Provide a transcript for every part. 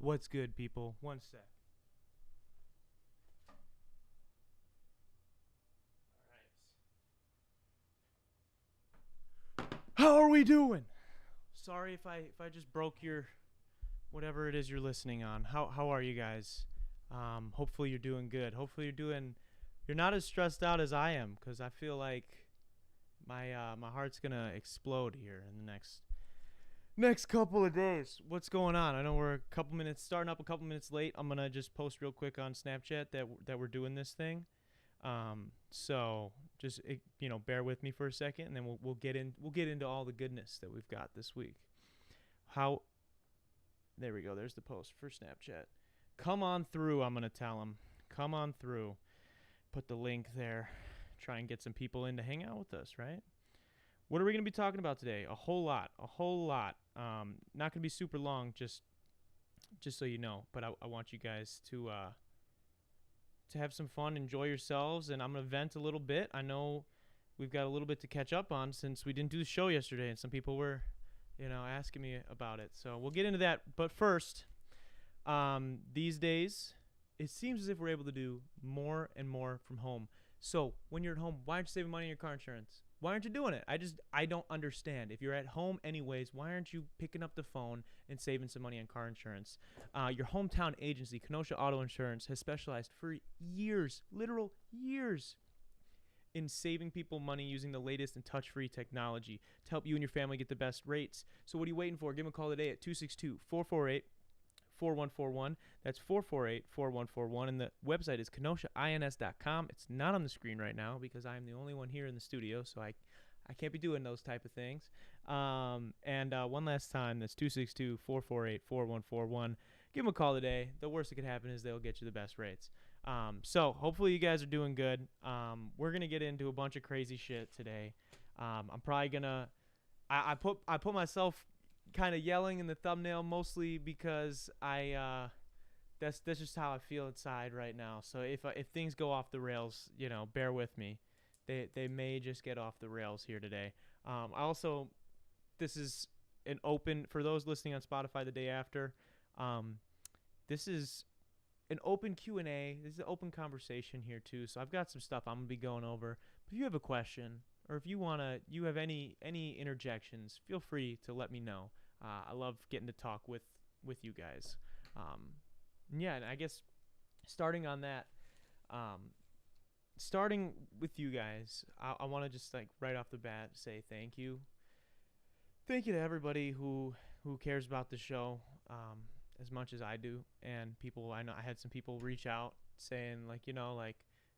What's good, people? One sec. All right. How are we doing? Sorry if I just broke your whatever it is you're listening on. How are you guys? Hopefully you're doing good. Hopefully you're not as stressed out as I am, because I feel like my heart's gonna explode here in the next couple of days. What's going on? I know we're starting up a couple minutes late. I'm gonna just post real quick on Snapchat that we're doing this thing. So just bear with me for a second, and then we'll get into all the goodness that we've got this week. There we go. There's the post for Snapchat. Come on through. I'm gonna tell them. Come on through. Put the link there. Try and get some people in to hang out with us, right? What are we gonna be talking about today? A whole lot. Not gonna be super long. Just so you know. But I want you guys to have some fun, enjoy yourselves, and I'm going to vent a little bit. I know we've got a little bit to catch up on since we didn't do the show yesterday, and some people were, asking me about it. So we'll get into that. But first, these days, it seems as if we're able to do more and more from home. So when you're at home, why aren't you saving money on your car insurance? Why aren't you doing it? I don't understand. If you're at home anyways, why aren't you picking up the phone and saving some money on car insurance? Your hometown agency, Kenosha Auto Insurance, has specialized for years, literal years, in saving people money using the latest and touch-free technology to help you and your family get the best rates. So what are you waiting for? Give them a call today at 262-448-4141. That's 448-4141, and the website is kenoshains.com. It's not on the screen right now because I am the only one here in the studio, so I can't be doing those type of things. And one last time, that's 262-448-4141. Give them a call today. The worst that could happen is they'll get you the best rates. So hopefully you guys are doing good. We're gonna get into a bunch of crazy shit today. I'm probably gonna I put myself kind of yelling in the thumbnail mostly because that's just how I feel inside right now. So if things go off the rails, bear with me. They may just get off the rails here today. This is an open for those listening on Spotify the day after. This is an open Q&A. This is an open conversation here too. So I've got some stuff I'm gonna be going over. But if you have a question, or if you have any interjections, feel free to let me know. I love getting to talk with you guys. And I guess starting on that, starting with you guys, I want to just right off the bat say thank you. Thank you to everybody who cares about the show as much as I do. And people, I know I had some people reach out saying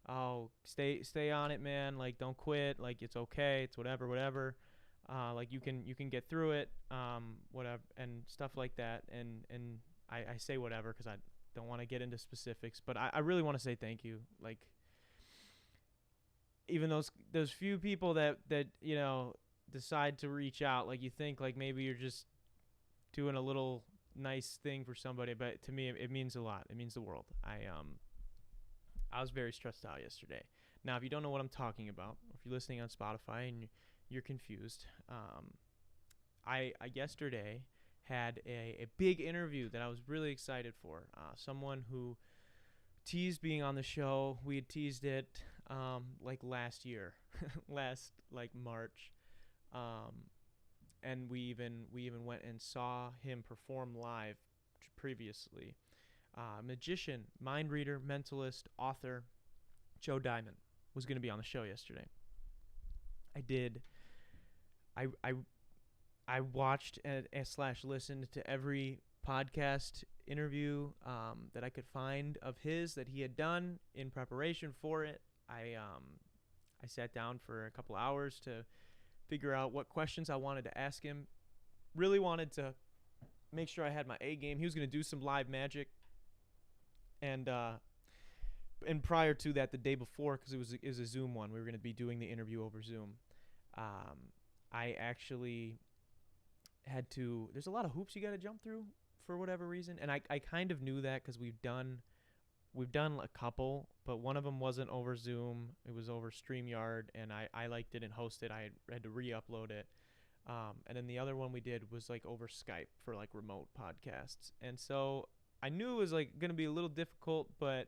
oh, stay on it, man. Don't quit. It's okay. It's whatever. You can get through it. Whatever, and stuff like that. And I say whatever because I don't want to get into specifics, but I really want to say thank you. Even those few people that decide to reach out, you think maybe you're just doing a little nice thing for somebody, but to me it means a lot. It means the world. I was very stressed out yesterday. Now, if you don't know what I'm talking about, or if you're listening on Spotify and you're confused, I yesterday had a big interview that I was really excited for. Someone who teased being on the show. We had teased it last year, last March, and we even went and saw him perform live previously. Magician, mind reader, mentalist, author, Joe Diamond was going to be on the show yesterday. I watched and / listened to every podcast interview that I could find of his that he had done in preparation for it. I sat down for a couple hours to figure out what questions I wanted to ask him. Really wanted to make sure I had my A game. He was going to do some live magic. And prior to that, the day before, because it was a Zoom one, we were going to be doing the interview over Zoom. I actually had to. There's a lot of hoops you got to jump through for whatever reason, and I kind of knew that because we've done a couple, but one of them wasn't over Zoom. It was over StreamYard, and I didn't host it. I had to re-upload it. And then the other one we did was over Skype for remote podcasts. And so I knew it was like gonna be a little difficult, but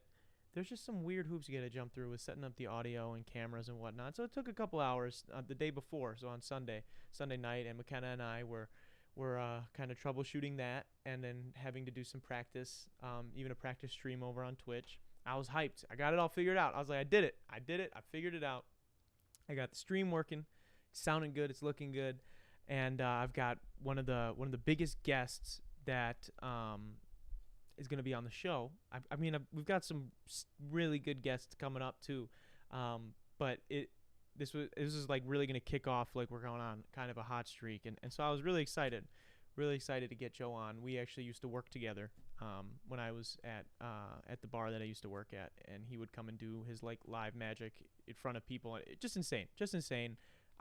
there's just some weird hoops you gotta jump through with setting up the audio and cameras and whatnot. So it took a couple hours the day before. So on Sunday night, and McKenna and I were kind of troubleshooting that, and then having to do some practice, even a practice stream over on Twitch. I was hyped. I got it all figured out. I was like, I did it. I figured it out. I got the stream working, sounding good. It's looking good, and I've got one of the biggest guests that is going to be on the show. We've got some really good guests coming up too, but this is like really going to kick off, like we're going on kind of a hot streak, and so I was really excited to get Joe on. We actually used to work together when I was at the bar that I used to work at, and he would come and do his like live magic in front of people. Just insane.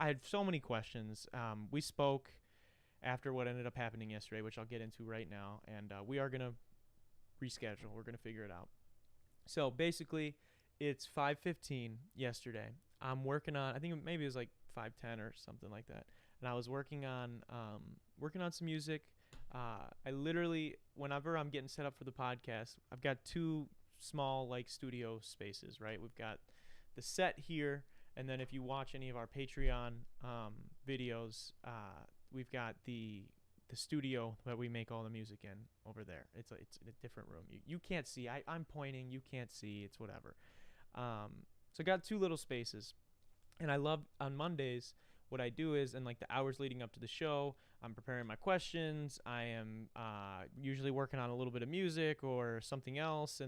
I had so many questions. We spoke after what ended up happening yesterday, which I'll get into right now, and we are gonna reschedule. We're gonna figure it out. So basically, it's 5:15 yesterday. I'm working on, I think maybe it was like 5:10 or something like that, and I was working on some music. I literally, whenever I'm getting set up for the podcast, I've got two small like studio spaces, right? We've got the set here, and then if you watch any of our Patreon videos, we've got the studio that we make all the music in over there. It's in a different room. You can't see. I'm pointing. You can't see. It's whatever. So I got two little spaces, and I love on Mondays. What I do is, in like the hours leading up to the show, I'm preparing my questions. I am usually working on a little bit of music or something else,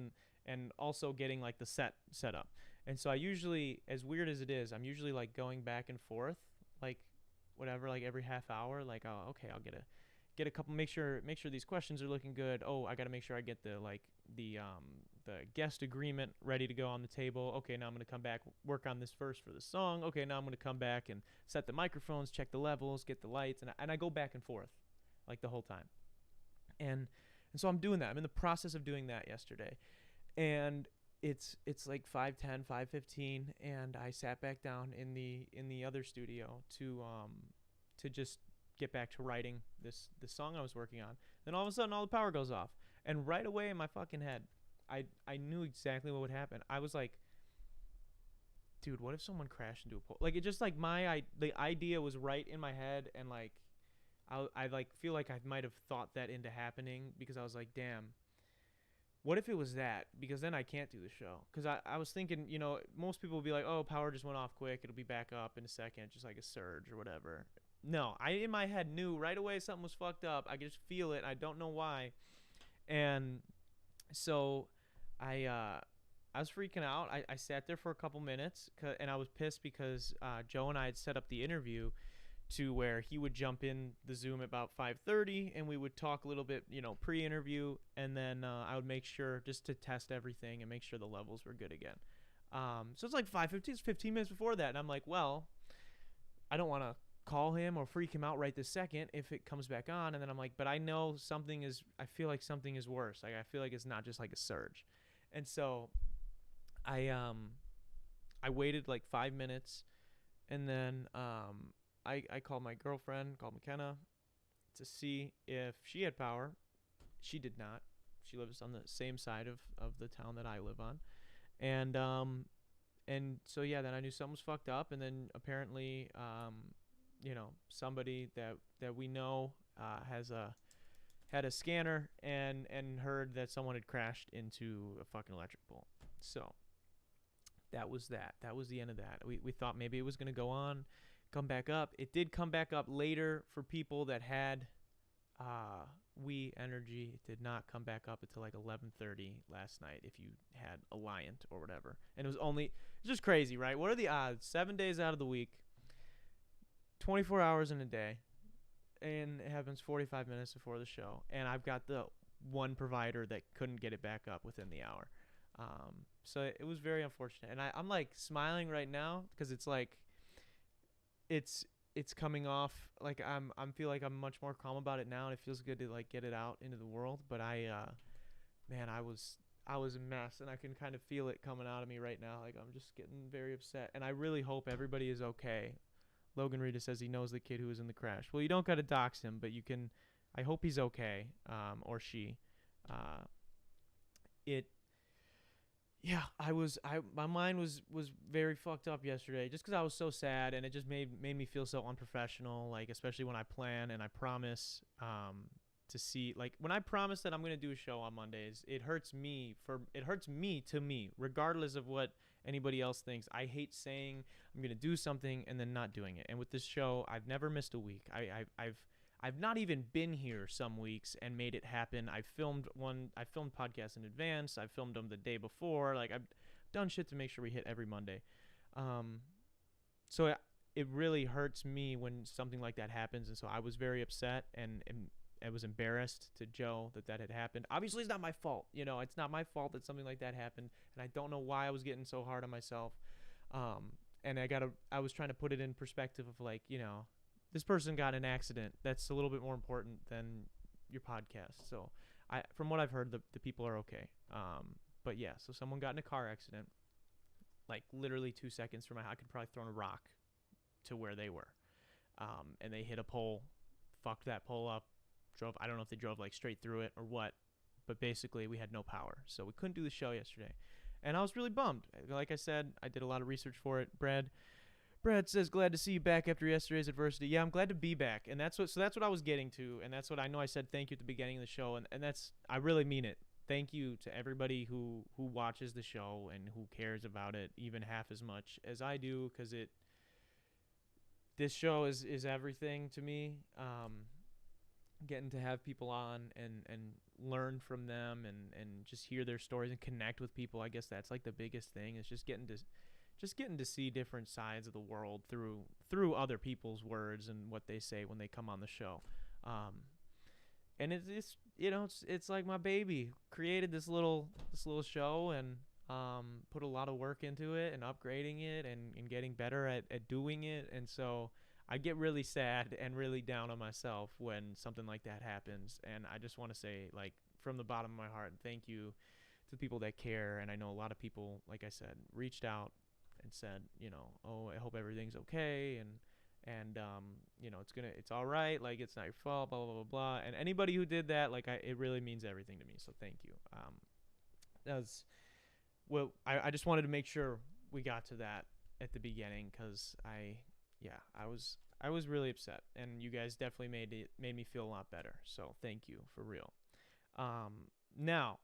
and also getting like the set up. And so I usually, as weird as it is, I'm usually like going back and forth, like whatever, like every half hour. Like, oh, okay, I'll get a couple. Make sure these questions are looking good. Oh, I got to make sure I get the guest agreement ready to go on the table. Okay, now I'm going to come back, work on this first for the song. Okay, now I'm going to come back and set the microphones, check the levels, get the lights, and I go back and forth like the whole time. And so I'm doing that. I'm in the process of doing that yesterday. And it's like 5:10, 5:15, and I sat back down in the other studio to just get back to writing the song I was working on. Then all of a sudden all the power goes off. And right away in my fucking head, I knew exactly what would happen. I was like, dude, what if someone crashed into a pole? Like, it just like the idea was right in my head, and like I like feel like I might have thought that into happening, because I was like, damn, what if it was that? Because then I can't do the show. Because I was thinking, most people will be like, oh, power just went off quick, it'll be back up in a second, just like a surge or whatever. No, I in my head knew right away something was fucked up. I could just feel it. I don't know why. And so I was freaking out. I sat there for a couple minutes, and I was pissed because Joe and I had set up the interview to where he would jump in the Zoom at about 5:30, and we would talk a little bit, pre-interview, and then I would make sure just to test everything and make sure the levels were good again. So it's like 5:15, it's 15 minutes before that, and I'm like, well, I don't want to call him or freak him out right this second if it comes back on. And then I'm like, but I know I feel like something is worse. Like, I feel like it's not just like a surge. And so I waited like 5 minutes, and then I called my girlfriend, called McKenna, to see if she had power. She did not. She lives on the same side of the town that I live on. And so yeah, then I knew something was fucked up. And then apparently somebody that we know had a scanner and heard that someone had crashed into a fucking electric pole. So that was that. That was the end of that. We thought maybe it was going to come back up. It did come back up later for people that had Wii Energy. It did not come back up until like 11:30 last night if you had Alliant or whatever. And it's just crazy, right? What are the odds? 7 days out of the week, 24 hours in a day, and it happens 45 minutes before the show, and I've got the one provider that couldn't get it back up within the hour. So it was very unfortunate, and I'm like smiling right now because it's like it's coming off. Like I feel like I'm much more calm about it now, and it feels good to like get it out into the world. But I was a mess, and I can kind of feel it coming out of me right now. Like, I'm just getting very upset, and I really hope everybody is okay. Logan Rita says he knows the kid who was in the crash. Well, you don't got to dox him, but you can. I hope he's okay, or she. it my mind was very fucked up yesterday just because I was so sad, and it just made me feel so unprofessional, like especially when I plan and I promise to see, like when I promise that I'm gonna do a show on Mondays, it hurts me to me regardless of what anybody else thinks. I hate saying I'm gonna do something and then not doing it. And with this show, I've never missed a week. I've not even been here some weeks and made it happen. I filmed podcasts in advance. I filmed them the day before. Like I've done shit to make sure we hit every Monday. So it really hurts me when something like that happens. And so I was very upset and I was embarrassed to Joe that had happened. Obviously, it's not my fault. You know, it's not my fault that something like that happened. And I don't know why I was getting so hard on myself. And I was trying to put it in perspective of like, you know, this person got in an accident. That's a little bit more important than your podcast. So from what I've heard, the people are okay. But yeah, so someone got in a car accident, like literally 2 seconds from I could probably throw a rock to where they were. And they hit a pole, fucked that pole up, I don't know if they drove like straight through it or what, but basically we had no power. So we couldn't do the show yesterday. And I was really bummed. Like I said, I did a lot of research for it. Brad says, glad to see you back after yesterday's adversity. Yeah, I'm glad to be back. And that's what I was getting to. And that's what I know I said thank you at the beginning of the show. And that's, I really mean it. Thank you to everybody who watches the show and who cares about it even half as much as I do. Because this show is everything to me. Getting to have people on and learn from them and just hear their stories and connect with people. I guess that's like the biggest thing is just getting to see different sides of the world through other people's words and what they say when they come on the show. And it's you know, it's like my baby. Created this little show and put a lot of work into it and upgrading it and getting better at doing it. And so I get really sad and really down on myself when something like that happens. And I just want to say, like, from the bottom of my heart, thank you to the people that care. And I know a lot of people, like I said, reached out and said, you know, oh, I hope everything's okay. And you know, it's all right. Like, it's not your fault, blah, blah, blah, blah. And anybody who did that, like, it really means everything to me. So thank you. I just wanted to make sure we got to that at the beginning because I was really upset, and you guys definitely made me feel a lot better. So thank you for real. Now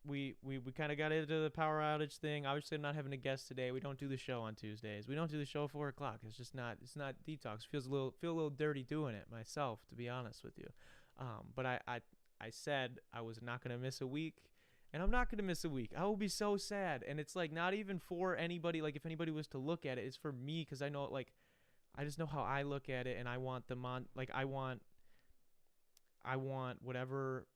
we kind of got into the power outage thing. Obviously, I'm not having a guest today. We don't do the show on Tuesdays. We don't do the show at 4:00. It's not detox. Feel a little dirty doing it myself, to be honest with you. But I said I was not gonna miss a week. And I'm not going to miss a week. I will be so sad. And it's like not even for anybody. Like if anybody was to look at it, it's for me because I know like I just know how I look at it, and I want them on. Like I want whatever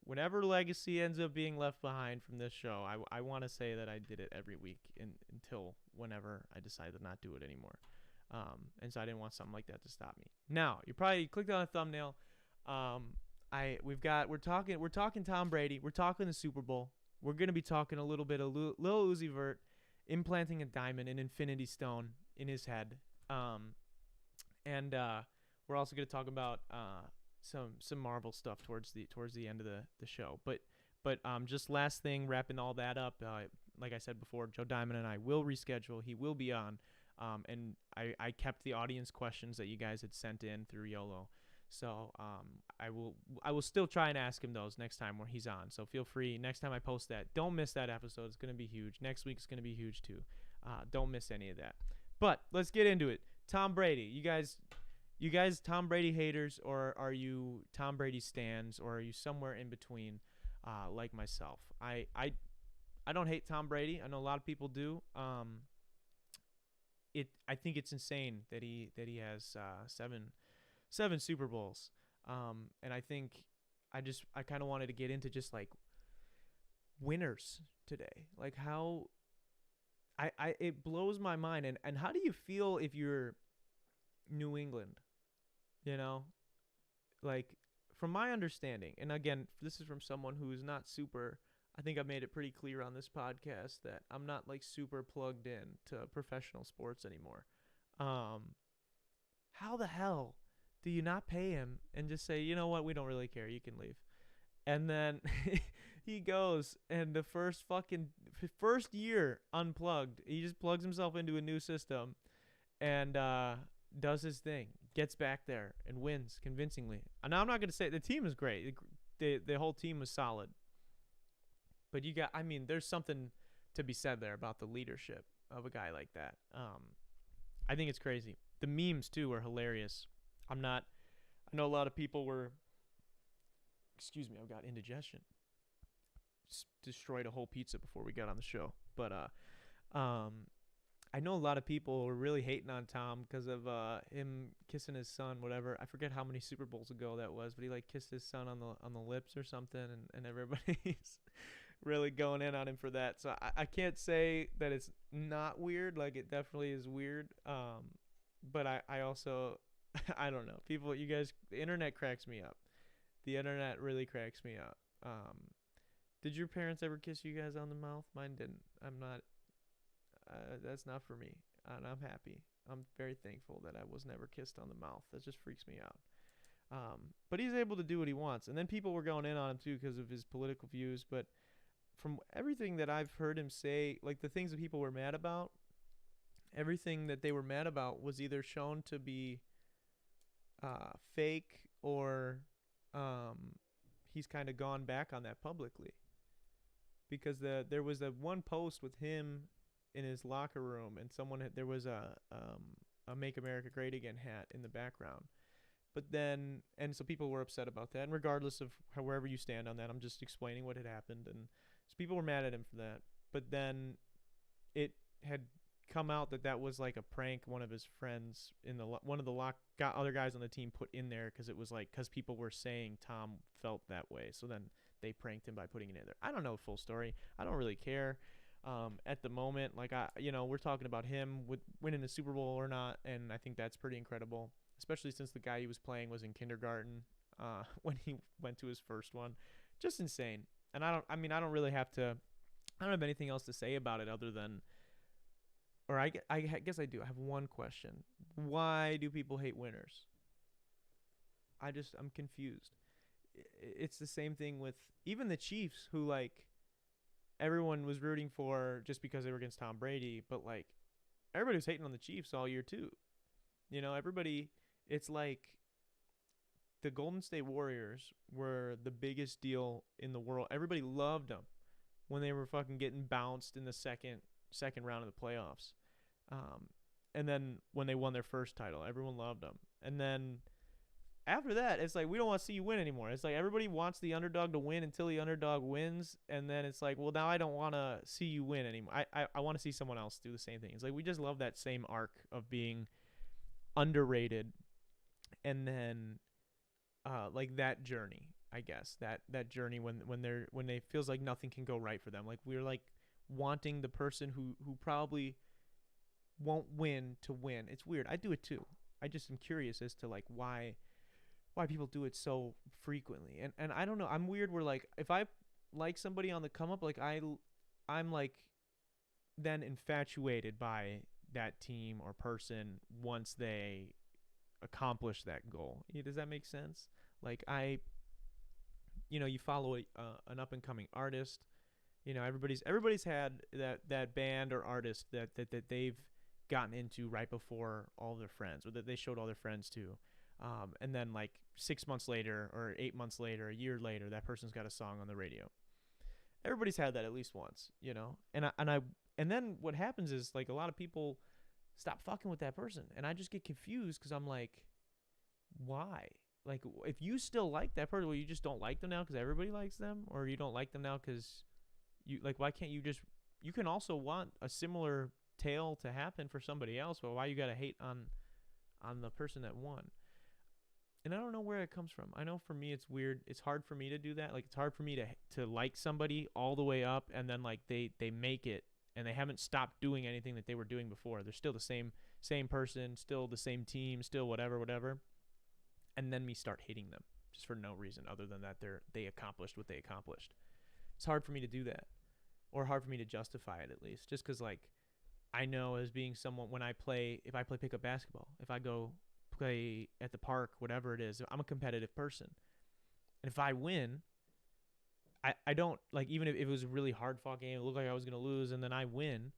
legacy ends up being left behind from this show. I want to say that I did it every week until whenever I decide to not do it anymore. And so I didn't want something like that to stop me. Now you probably clicked on a thumbnail. We're talking Tom Brady. We're talking the Super Bowl. We're going to be talking a little bit of Lil Uzi Vert implanting a diamond, an infinity stone in his head. And we're also going to talk about some Marvel stuff towards the end of the show. But just last thing, wrapping all that up, like I said before, Joe Diamond and I will reschedule. He will be on. And I kept the audience questions that you guys had sent in through YOLO. So I will still try and ask him those next time where he's on. So feel free. Next time I post that, don't miss that episode. It's going to be huge. Next week is going to be huge too. Don't miss any of that. But let's get into it. Tom Brady. You guys Tom Brady haters, or are you Tom Brady stans, or are you somewhere in between like myself? I don't hate Tom Brady. I know a lot of people do. I think it's insane that he has seven Super Bowls. And I think I kind of wanted to get into just like winners today. Like how it blows my mind. And how do you feel if you're New England? You know, like from my understanding, and again, this is from someone who is not super, I think I've made it pretty clear on this podcast that I'm not like super plugged in to professional sports anymore. How the hell do you not pay him and just say, you know what, we don't really care, you can leave? And then He goes and the first year unplugged. He just plugs himself into a new system and does his thing. Gets back there and wins convincingly. Now I'm not gonna say the team is great. The whole team was solid, but there's something to be said there about the leadership of a guy like that. I think it's crazy. The memes too are hilarious. I know a lot of people were. Excuse me, I've got indigestion. Destroyed a whole pizza before we got on the show, but I know a lot of people were really hating on Tom because of him kissing his son, whatever. I forget how many Super Bowls ago that was, but he like kissed his son on the lips or something, and everybody's really going in on him for that. So I can't say that it's not weird. Like, it definitely is weird. But I also I don't know. People, you guys, the internet cracks me up. The internet really cracks me up. Did your parents ever kiss you guys on the mouth? Mine didn't. I'm not. That's not for me, and I'm happy. I'm very thankful that I was never kissed on the mouth. That just freaks me out. But he's able to do what he wants, and then people were going in on him too because of his political views. But from everything that I've heard him say, like the things that people were mad about, everything that they were mad about was either shown to be fake or he's kind of gone back on that publicly. Because there was that one post with him in his locker room, and there was a "Make America Great Again" hat in the background. But then, and so people were upset about that. And regardless of wherever you stand on that, I'm just explaining what had happened, and so people were mad at him for that. But then, it had come out that was like a prank one of his friends got other guys on the team put in there because people were saying Tom felt that way. So then they pranked him by putting it in there. I don't know the full story. I don't really care. At the moment, like we're talking about him with winning the Super Bowl or not, and I think that's pretty incredible, especially since the guy he was playing was in kindergarten when he went to his first one. Just insane. And I don't really have to. I don't have anything else to say about it other than, or I guess I do. I have one question. Why do people hate winners? I'm confused. It's the same thing with even the Chiefs, who like everyone was rooting for just because they were against Tom Brady, but like everybody was hating on the Chiefs all year too. It's like the Golden State Warriors were the biggest deal in the world. Everybody loved them when they were fucking getting bounced in the second round of the playoffs. And then when they won their first title, everyone loved them. And then after that, it's like, we don't want to see you win anymore. It's like everybody wants the underdog to win until the underdog wins. And then it's like, well, now I don't want to see you win anymore. I want to see someone else do the same thing. It's like, we just love that same arc of being underrated. And then like that journey, I guess, that journey when they feels like nothing can go right for them. Like, we're like wanting the person who probably won't win to win. It's weird. I do it too. I just am curious as to like why people do it so frequently. And I don't know. I'm weird where like if I like somebody on the come up, like I'm like then infatuated by that team or person once they accomplish that goal. Does that make sense? Like you follow an up and coming artist. Everybody's had that band or artist that they've gotten into right before all their friends, or that they showed all their friends to, and then like 6 months later or 8 months later, a year later, that person's got a song on the radio. Everybody's had that at least once, and then what happens is like a lot of people stop fucking with that person, and I just get confused because I'm like, why? Like, if you still like that person, well, you just don't like them now because everybody likes them, or you don't like them now because you like, why can't you just, you can also want a similar tale to happen for somebody else, but why you gotta hate on the person that won? And I don't know where it comes from. I know for me it's weird. It's hard for me to do that. Like, it's hard for me to like somebody all the way up, and then like they make it and they haven't stopped doing anything that they were doing before. They're still the same person, still the same team, still whatever, and then me start hating them just for no reason other than that they accomplished what they accomplished. It's hard for me to do that, or hard for me to justify it, at least, just because like I know as being someone, if I play pickup basketball, if I go play at the park, whatever it is, I'm a competitive person. And if I win, I don't like, even if it was a really hard fought game, it looked like I was gonna lose, and then I win,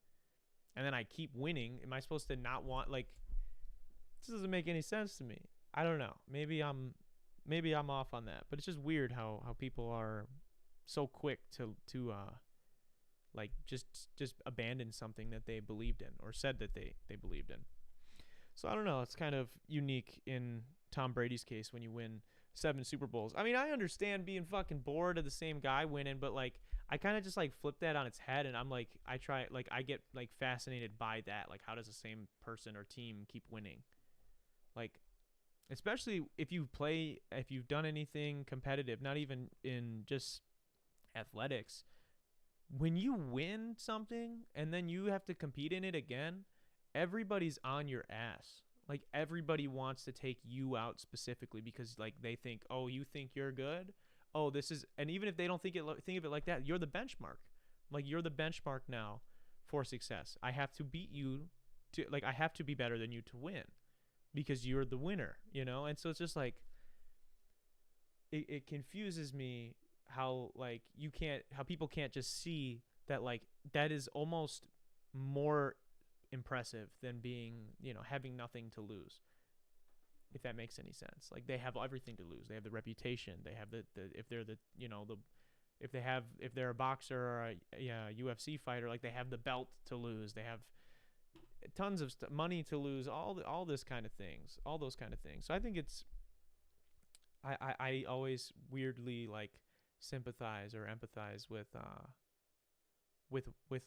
and then I keep winning. Am I supposed to not want, like, this doesn't make any sense to me. I don't know. Maybe I'm off on that, but it's just weird how people are so quick to like just abandon something that they believed in or said that they believed in. So I don't know. It's kind of unique in Tom Brady's case when you win 7 Super Bowls. I mean, I understand being fucking bored of the same guy winning, but like I kind of just like flip that on its head, and I'm like, I get like fascinated by that. Like, how does the same person or team keep winning? Like, especially if you've done anything competitive, not even in just athletics, when you win something and then you have to compete in it again, everybody's on your ass. Like, everybody wants to take you out specifically because like they think, oh, you think you're good. Oh, this is, and even if they don't think of it like that, you're the benchmark. Like, you're the benchmark now for success. I have to beat you to, like, I have to be better than you to win because you're the winner, you know? And so it's just like, it confuses me how like how people can't just see that, like, that is almost more impressive than being, having nothing to lose, if that makes any sense. Like, they have everything to lose. They have the reputation, they have the if they're the if they're a boxer or a UFC fighter, like, they have the belt to lose, they have tons of money to lose, all those kind of things. So I think it's, I always weirdly like sympathize or empathize with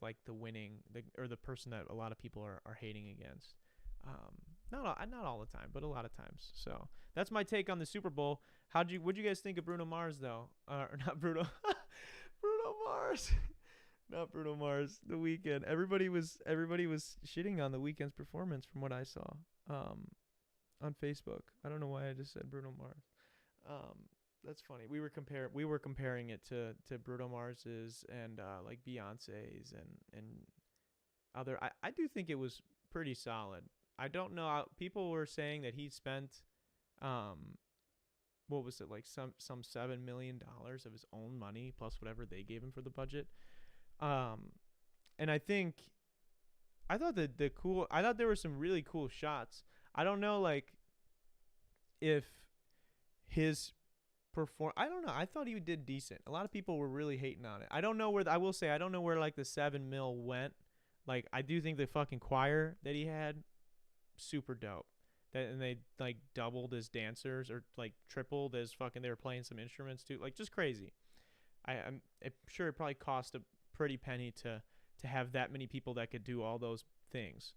like the winning, or the person that a lot of people are hating against. Not all the time, but a lot of times. So that's my take on the Super Bowl. What'd you guys think of Bruno Mars though? Not Bruno, Bruno Mars, not Bruno Mars. The Weeknd. Everybody was shitting on the Weeknd's performance from what I saw on Facebook. I don't know why I just said Bruno Mars. That's funny. We were comparing it to Bruno Mars's and like Beyonce's and other. I do think it was pretty solid. I don't know. People were saying that he spent what was it, like some $7 million of his own money plus whatever they gave him for the budget. And I thought there were some really cool shots. I don't know, like, if his I don't know. I thought he did decent. A lot of people were really hating on it. I don't know where I will say I don't know where like the 7 mil went. Like, I do think the fucking choir that he had, super dope. And they like doubled his dancers, or like tripled as fucking, they were playing some instruments too. Like, just crazy. I'm sure it probably cost a pretty penny to have that many people that could do all those things.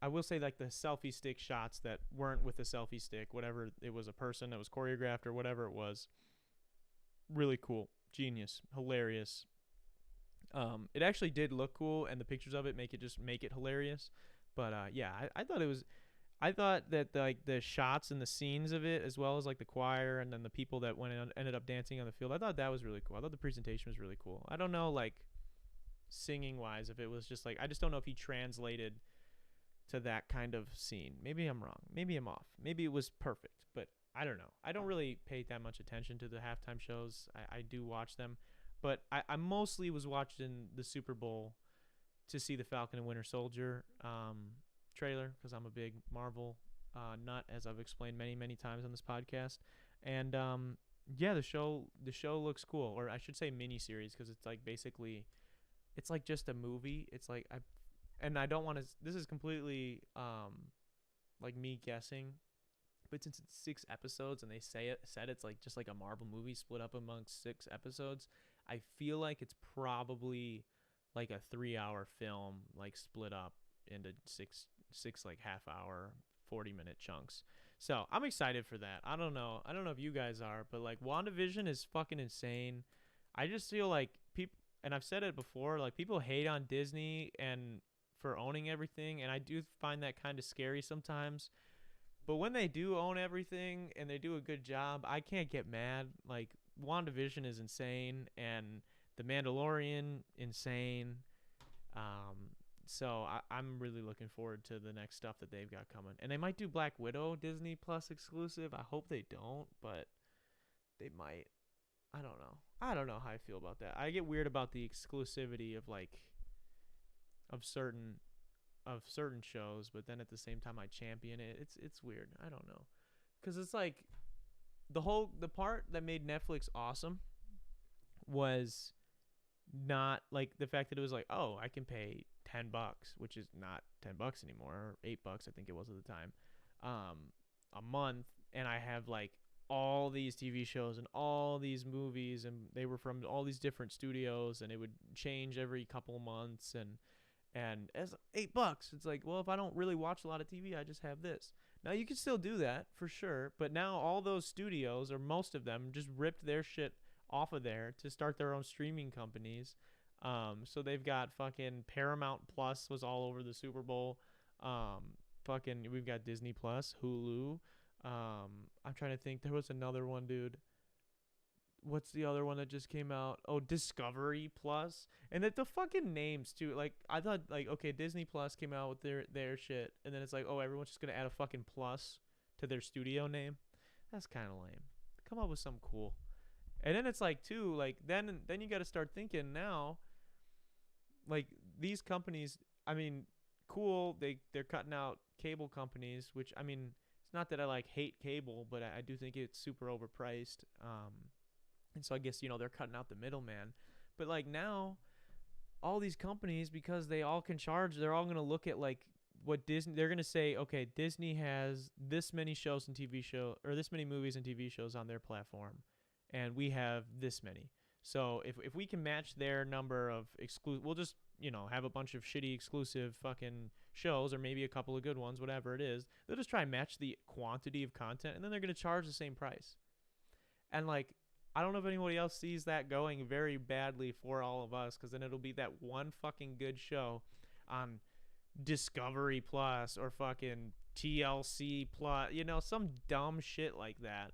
I will say, like, the selfie stick shots that weren't with the selfie stick, whatever, it was a person that was choreographed or whatever it was, really cool, genius, hilarious. It actually did look cool, and the pictures of it make it hilarious. But yeah, I thought that the shots and the scenes of it, as well as like the choir and then the people that ended up dancing on the field, I thought that was really cool. I thought the presentation was really cool. I don't know, like, singing wise, if it was just like, I just don't know if he translated to that kind of scene. Maybe I'm wrong. Maybe I'm off. Maybe it was perfect, but I don't know. I don't really pay that much attention to the halftime shows. I do watch them, but I mostly was watching the Super Bowl to see the Falcon and Winter Soldier trailer, because I'm a big Marvel nut, as I've explained many times on this podcast. And yeah, the show looks cool, or I should say mini series, because it's like basically, it's like just a movie. It's like I don't want to. This is completely like me guessing, but since it's 6 episodes and they said it's like just like a Marvel movie split up amongst 6 episodes, I feel like it's probably like a 3-hour film, like split up into six like half-hour, 40-minute chunks. So I'm excited for that. I don't know if you guys are, but like, WandaVision is fucking insane. I just feel like people, and I've said it before, like, people hate on Disney and for owning everything, and I do find that kind of scary sometimes. But when they do own everything and they do a good job, I can't get mad. Like, WandaVision is insane, and The Mandalorian, insane. So I'm really looking forward to the next stuff that they've got coming. And they might do Black Widow Disney Plus exclusive. I hope they don't, but they might. I don't know. I don't know how I feel about that. I get weird about the exclusivity of like of certain shows, but then at the same time I champion it. It's weird. I don't know. Cuz it's like the part that made Netflix awesome was not like the fact that it was like, oh, I can pay $10, which is not $10 anymore, or $8 I think it was at the time, a month, and I have like all these TV shows and all these movies, and they were from all these different studios, and it would change every couple months, and as $8, it's like, well, if I don't really watch a lot of TV, I just have this. Now you can still do that for sure, but now all those studios, or most of them, just ripped their shit off of there to start their own streaming companies. So they've got fucking Paramount Plus was all over the Super Bowl. Fucking we've got Disney Plus, Hulu. I'm trying to think. There was another one, dude. What's the other one that just came out? Oh, Discovery Plus. And that the fucking names too. Like I thought, like, okay, Disney Plus came out with their shit, and then it's like, oh, everyone's just gonna add a fucking plus to their studio name. That's kind of lame. Come up with something cool. And then it's like too, like then you got to start thinking now. Like these companies, I mean, cool. They're cutting out cable companies, which I mean, it's not that I like hate cable, but I do think it's super overpriced. And so I guess they're cutting out the middleman. But like now, all these companies, because they all can charge, they're all gonna look at like what Disney. They're gonna say, okay, Disney has this many shows and TV show, or this many movies and TV shows on their platform, and we have this many. So if we can match their number of exclusive, we'll just have a bunch of shitty exclusive fucking shows, or maybe a couple of good ones, whatever it is. They'll just try and match the quantity of content, and then they're gonna charge the same price. And like, I don't know if anybody else sees that going very badly for all of us, because then it'll be that one fucking good show on Discovery Plus or fucking TLC Plus, some dumb shit like that,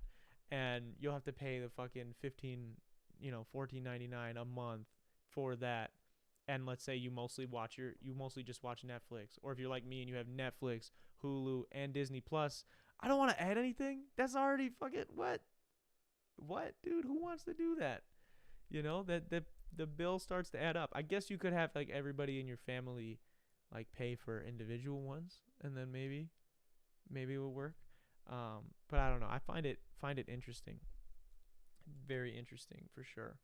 and you'll have to pay the fucking $14.99 a month for that. And let's say you mostly just watch Netflix, or if you're like me and you have Netflix, Hulu, and Disney Plus, I don't want to add anything. That's already fucking what, dude? Who wants to do that? That the bill starts to add up. I guess you could have like everybody in your family like pay for individual ones, and then maybe it will work. But I don't know. I find it interesting, very interesting for sure.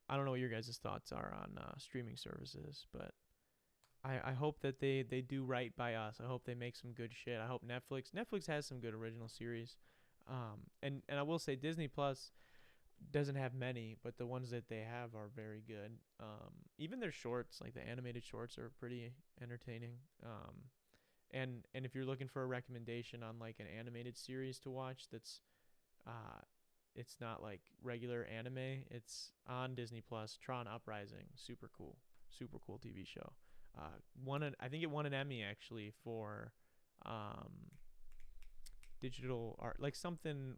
I don't know what your guys' thoughts are on streaming services, but I hope that they do right by us. I hope they make some good shit. I hope Netflix has some good original series. And I will say Disney Plus doesn't have many, but the ones that they have are very good. Even their shorts, like the animated shorts, are pretty entertaining. And if you're looking for a recommendation on like an animated series to watch, that's it's not like regular anime. It's on Disney Plus. Tron Uprising, super cool TV show. I think it won an Emmy actually for digital art, like something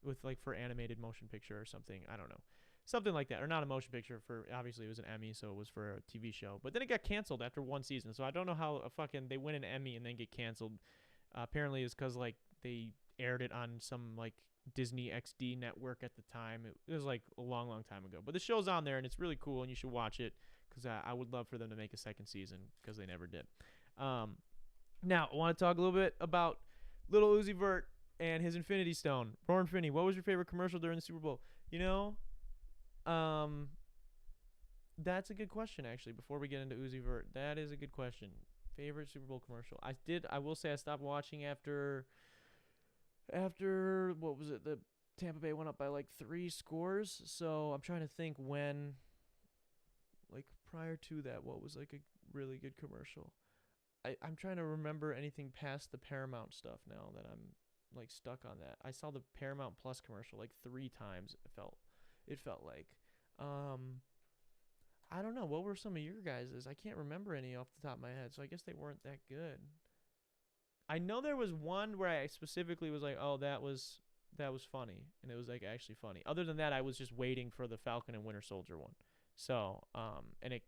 with like for animated motion picture or something. I don't know, something like that, or not a motion picture. For obviously it was an Emmy, so it was for a TV show. But then it got canceled after one season. So I don't know how they win an Emmy and then get canceled. Apparently it's because like they aired it on some like Disney XD network at the time. It was like a long time ago. But the show's on there and it's really cool and you should watch it, because I would love for them to make a second season, because they never did. Now I want to talk a little bit about Little Uzi Vert and his Infinity Stone. Roarin' Finny, what was your favorite commercial during the Super Bowl? That's a good question, actually. Before we get into Uzi Vert, that is a good question. Favorite Super Bowl commercial? I will say I stopped watching after what was it? The Tampa Bay went up by like 3 scores. So I'm trying to think when, like prior to that, what was like a really good commercial. I'm trying to remember anything past the Paramount stuff now that I'm like stuck on that. I saw the Paramount Plus commercial like 3 times. It felt like. I don't know. What were some of your guys's? I can't remember any off the top of my head, so I guess they weren't that good. I know there was one where I specifically was like, oh, that was funny, and it was like actually funny. Other than that, I was just waiting for the Falcon and Winter Soldier one. So,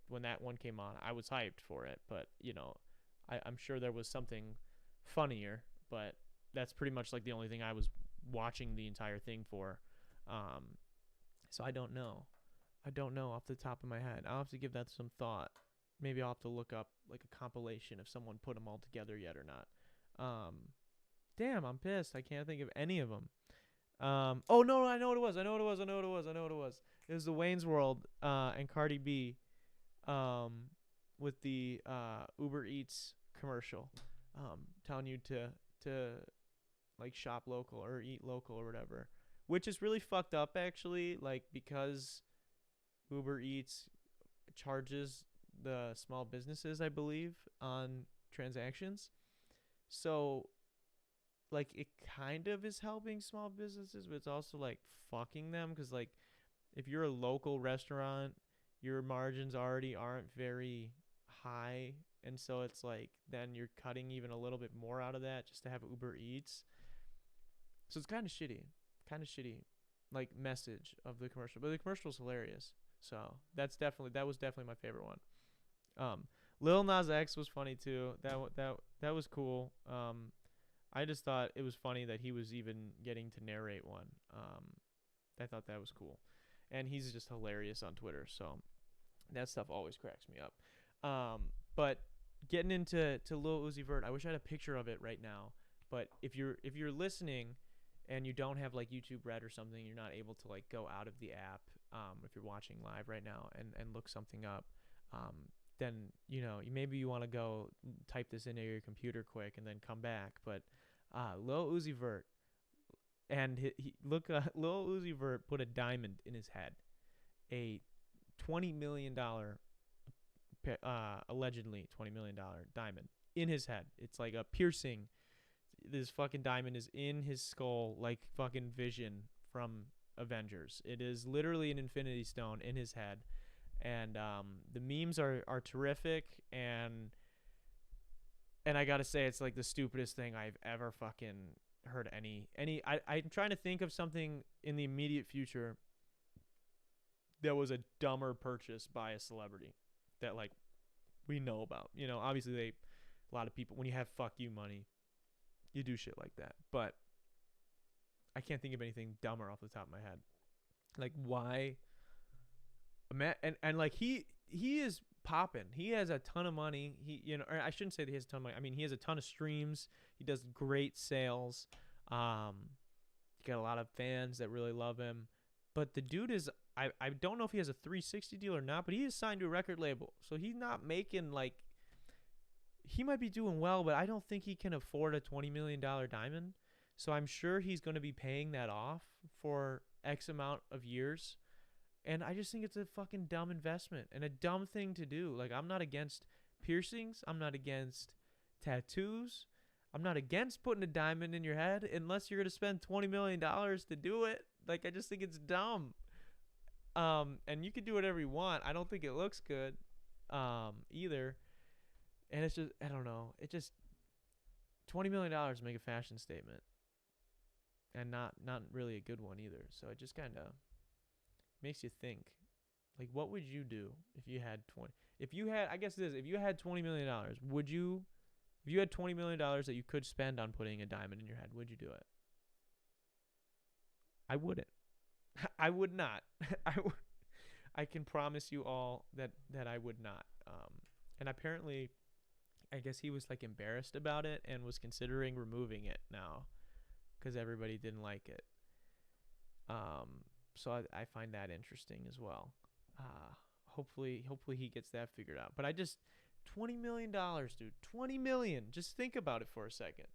when that one came on, I was hyped for it, but I'm sure there was something funnier, but that's pretty much like the only thing I was watching the entire thing for. So I don't know. I don't know off the top of my head. I'll have to give that some thought. Maybe I'll have to look up like a compilation if someone put them all together yet or not. Um, damn, I'm pissed. I can't think of any of them. Oh no, I know what it was. I know what it was. I know what it was. I know what it was. It was the Wayne's World and Cardi B with the Uber Eats commercial telling you to like shop local or eat local or whatever, which is really fucked up actually, like because Uber Eats charges the small businesses, I believe, on transactions. So like it kind of is helping small businesses, but it's also like fucking them because like if you're a local restaurant, your margins already aren't very high, and so it's like then you're cutting even a little bit more out of that just to have Uber Eats. So it's kind of shitty, like message of the commercial, but the commercial's hilarious. So that was definitely my favorite one. Lil Nas X was funny too. That was cool. I just thought it was funny that he was even getting to narrate one. I thought that was cool, and he's just hilarious on Twitter. So that stuff always cracks me up. But getting into Lil Uzi Vert, I wish I had a picture of it right now. But if you're listening and you don't have like YouTube Red or something, you're not able to like go out of the app. If you're watching live right now and look something up, then maybe you want to go type this into your computer quick and then come back. But Lil Uzi Vert, and Lil Uzi Vert put a diamond in his head, a $20 million, allegedly $20 million diamond in his head. It's like a piercing. This fucking diamond is in his skull, like fucking Vision from Avengers. It is literally an Infinity Stone in his head, and the memes are terrific, and I gotta say it's like the stupidest thing I've ever fucking heard. I'm trying to think of something in the immediate future that was a dumber purchase by a celebrity that like we know about. Obviously a lot of people, when you have fuck you money, you do shit like that. But I can't think of anything dumber off the top of my head. Like why? And like he is popping. He has a ton of money. Or I shouldn't say that he has a ton of money. I mean, he has a ton of streams. He does great sales. He got a lot of fans that really love him. But the dude is, I don't know if he has a 360 deal or not, but he is signed to a record label. So he's not making like, he might be doing well, but I don't think he can afford a $20 million diamond. So I'm sure he's going to be paying that off for X amount of years. And I just think it's a fucking dumb investment and a dumb thing to do. Like, I'm not against piercings. I'm not against tattoos. I'm not against putting a diamond in your head unless you're going to spend $20 million to do it. Like, I just think it's dumb. And you can do whatever you want. I don't think it looks good either. And it's just, I don't know. It just, $20 million to make a fashion statement. And not really a good one either. So it just kind of makes you think. Like, what would you do if you had if you had $20 million, would you, if you had $20 million that you could spend on putting a diamond in your head, would you do it? I wouldn't. I would not. I can promise you all that I would not. And apparently, I guess he was like embarrassed about it and was considering removing it now because everybody didn't like it. So I find that interesting as well. Hopefully he gets that figured out. But I just, $20 million, dude. $20 million. Just think about it for a second.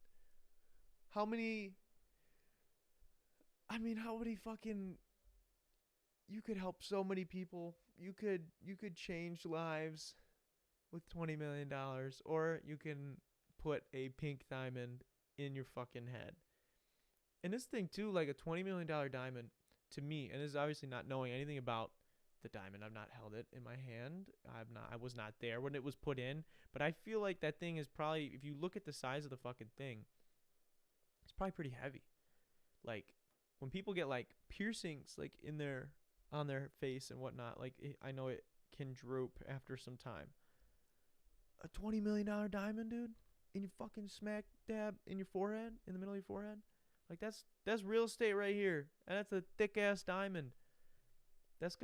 How many fucking, you could help so many people. You could change lives with $20 million, or you can put a pink diamond in your fucking head. And this thing too, like a $20 million diamond, to me, and this is obviously not knowing anything about the diamond. I've not held it in my hand. I was not there when it was put in, but I feel like that thing is probably, if you look at the size of the fucking thing, it's probably pretty heavy. Like when people get like piercings like on their face and whatnot, like I know it can droop after some time. A $20 million diamond, dude, in your fucking smack dab in your forehead, in the middle of your forehead. Like that's real estate right here. And that's a thick ass diamond. that's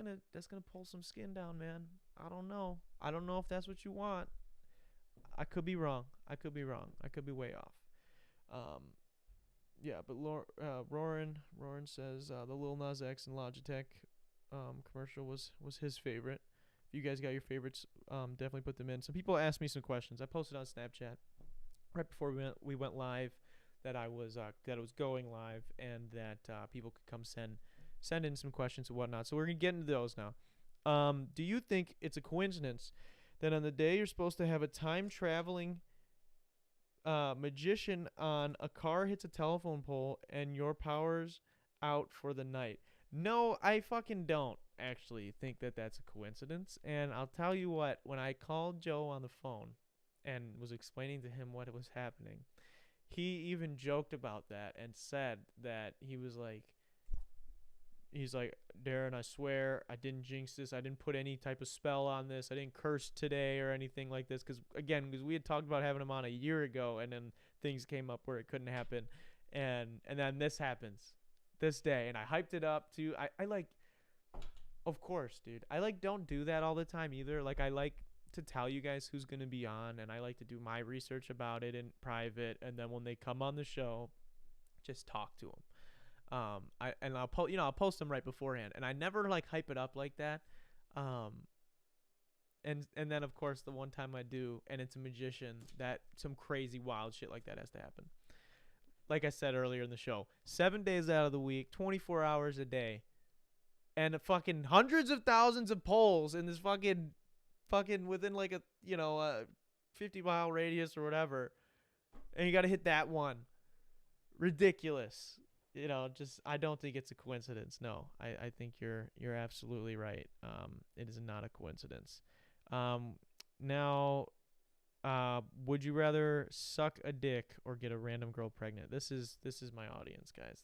gonna pull some skin down, man. I don't know. I don't know if that's what you want. I could be wrong. I could be wrong. I could be way off. Um, yeah, but Roran says the Lil Nas X and Logitech commercial was his favorite. If you guys got your favorites, definitely put them in. Some people asked me some questions. I posted on Snapchat right before we went live that I was going live, and that people could come send in some questions and whatnot. So we're gonna get into those now. Do you think it's a coincidence that on the day you're supposed to have a time traveling magician on, a car hits a telephone pole and your power's out for the night? No, I fucking don't actually think that that's a coincidence. And I'll tell you what, when I called Joe on the phone and was explaining to him what was happening, he even joked about that and said that he's like, Darren, I swear I didn't jinx this. I didn't put any type of spell on this. I didn't curse today or anything like this. Because we had talked about having him on a year ago, and then things came up where it couldn't happen. And then this happens this day. And I hyped it up too. I like, of course, dude. I like don't do that all the time either. Like, I like to tell you guys who's going to be on, and I like to do my research about it in private. And then when they come on the show, just talk to them. I'll post them right beforehand, and I never like hype it up like that. And then of course the one time I do, and it's a magician, that some crazy wild shit like that has to happen. Like I said earlier in the show, 7 days out of the week, 24 hours a day, and fucking hundreds of thousands of poles in this fucking within like a 50-mile radius or whatever, and you got to hit that one. Ridiculous. Just I don't think it's a coincidence. No, I think you're absolutely right. It is not a coincidence. Now, would you rather suck a dick or get a random girl pregnant? This is my audience, guys.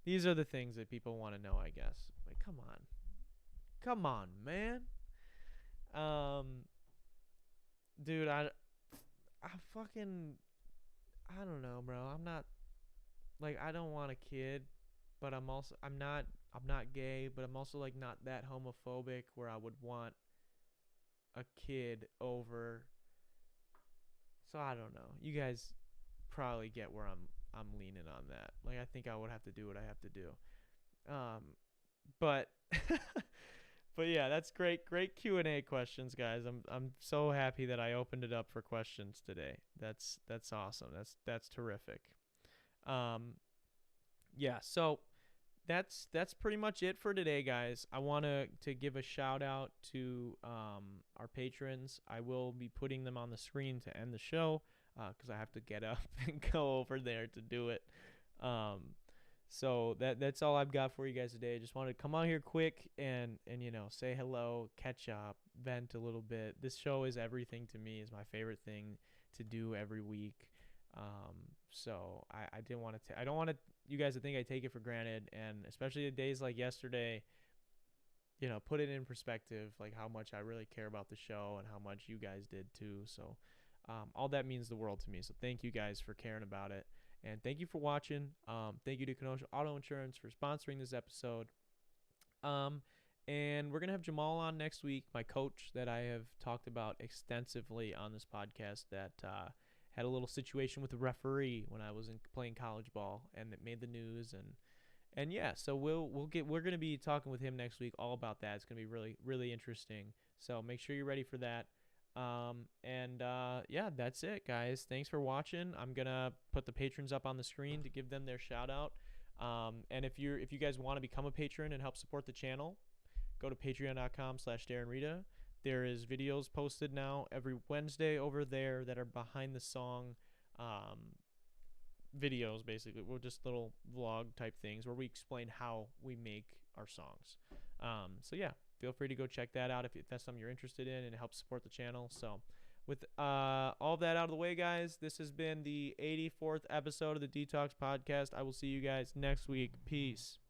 These are the things that people want to know, I guess. Like, come on, man. Dude, I don't know, bro. I'm not. Like, I don't want a kid, but I'm not gay, but I'm also like not that homophobic where I would want a kid over. So I don't know. You guys probably get where I'm leaning on that. Like, I think I would have to do what I have to do. But but yeah, that's great Q&A questions, guys. I'm so happy that I opened it up for questions today. That's awesome. That's terrific. Yeah, so that's pretty much it for today, guys. I want to give a shout out to our patrons. I will be putting them on the screen to end the show because I have to get up and go over there to do it. So that's all I've got for you guys today. I just wanted to come on here quick and say hello, catch up, vent a little bit. This show is everything to me. It's my favorite thing to do every week. So I didn't want to. I don't want you guys to think I take it for granted, and especially the days like yesterday. Put it in perspective, like how much I really care about the show and how much you guys did too. So, all that means the world to me. So thank you guys for caring about it, and thank you for watching. Thank you to Kenosha Auto Insurance for sponsoring this episode. And we're gonna have Jamal on next week, my coach that I have talked about extensively on this podcast. That had a little situation with the referee when I was playing college ball, and it made the news. And yeah, so we're gonna be talking with him next week all about that. It's gonna be really, really interesting. So make sure you're ready for that. Yeah, that's it, guys. Thanks for watching. I'm gonna put the patrons up on the screen to give them their shout out. And if you guys want to become a patron and help support the channel, go to patreon.com/DarrenRita. There is videos posted now every Wednesday over there that are behind the song videos, basically. We're just little vlog type things where we explain how we make our songs. So yeah, feel free to go check that out if that's something you're interested in and help support the channel. So with all of that out of the way, guys, this has been the 84th episode of the Detox Podcast. I will see you guys next week. Peace.